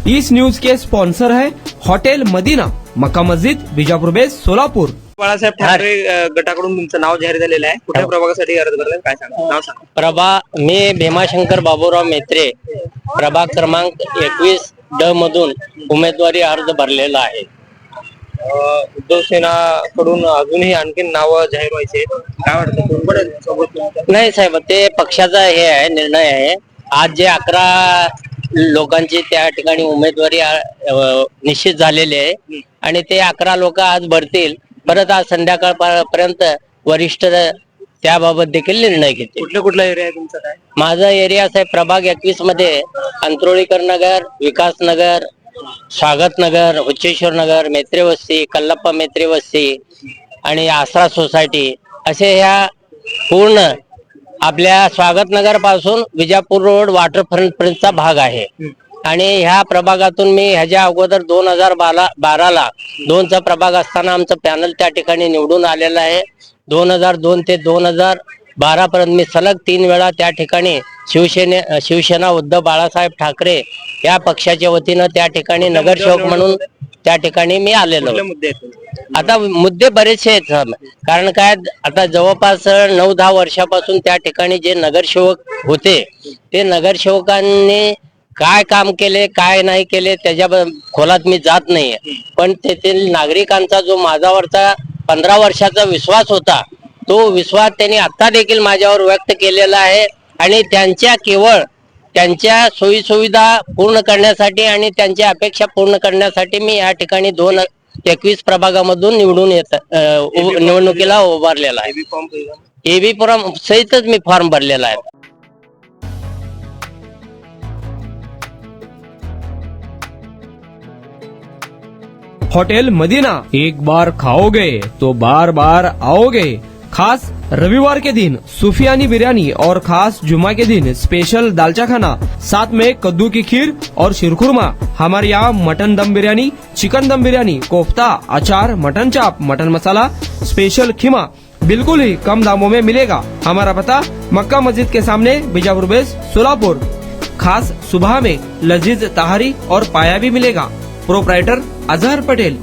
इस news के sponsor है hotel Medina, मक्का मस्जिद, Bijapur base, Solapur. Balasaheb Thackeray गटाकडून तुमचं नाव जाहीर झालेलं आहे. कुठल्या प्रभागासाठी अर्ज भरला काय सांगा, नाव सांगा. मी भीमाशंकर बाबूराव मेत्रे, प्रभाग क्रमांक 21 ड मधून उमेदवारी अर्ज भरलेला आहे. उद्धव सेनाकडून अजूनही आणखी नाव जाहीर व्हायचे, काय वाटतं कोण पडेल सोबत तुमच्या? नाही साहेब, ते पक्षाचा हे आहे, निर्णय आहे. आज जे 11 लोकांची त्या ठिकाणी उमेदवारी निश्चित झालेली आहे आणि ते 11 लोक आज भरतील. परत आज संध्याकाळपर्यंत वरिष्ठ त्याबाबत देखील निर्णय घेतील. कुठला एरिया आहे तुमचा काय? माझा एरिया साहेब प्रभाग 21 मध्ये अंत्रोळीकर नगर, विकास नगर, स्वागत नगर, उच्चेश्वर नगर, मेत्रे वस्ती, कल्लप्पा मेत्रे वस्ती आणि आसरा सोसायटी असे ह्या पूर्ण आपल्या स्वागत नगर पासून विजापूर रोड वॉटरफ्रंट पर्यंतचा भाग आहे. आणि ह्या प्रभागातून मी ह्याच्या अगोदर 2012ला 2चा प्रभाग असताना आमचं पॅनल त्या ठिकाणी निवडून आलेलं आहे. 2002 ते 2012 पर्यंत मी सलग 3 वेळा त्या ठिकाणी शिवसेना उद्धव बाळासाहेब ठाकरे या पक्षाच्या वतीनं त्या ठिकाणी नगरसेवक म्हणून त्या ठिकाणी मी आलेलो. आता मुद्दे बरेचसे आहेत, कारण काय आता जवळपास 9-10 वर्षापासून त्या ठिकाणी जे नगरसेवक होते ते नगरसेवकांनी काय काम केले काय नाही केले त्याच्या खोलात मी जात नाहीये. पण तेथील नागरिकांचा जो माझ्यावरचा 15 वर्षाचा विश्वास होता तो विश्वास त्यांनी आता देखील माझ्यावर व्यक्त केलेला आहे. आणि केवळ त्यांच्या सोयी सुविधा पूर्ण करण्यासाठी आणि त्यांच्या अपेक्षा पूर्ण करण्यासाठी मी या ठिकाणी 21 प्रभागामधून निवडणुकीला उभारलेला आहे. एबी फॉर्म सहितच मी फॉर्म भरलेला आहे. होटल मदीना, एक बार खाओगे तो बार बार आओगे। खास रविवार के दिन सूफियानी बिरयानी और खास जुमा के दिन स्पेशल दालचा खाना, साथ में कद्दू की खीर और शीरखुरमा। हमारे यहाँ मटन दम बिरयानी, चिकन दम बिरयानी, कोफ्ता, अचार, मटन चाप, मटन मसाला, स्पेशल खीमा बिल्कुल ही कम दामों में मिलेगा। हमारा पता मक्का मस्जिद के सामने, बीजापुर बेस, सोलापुर। खास सुबह में लजीज तहारी और पाया भी मिलेगा। प्रोप्राइटर अजहर पटेल।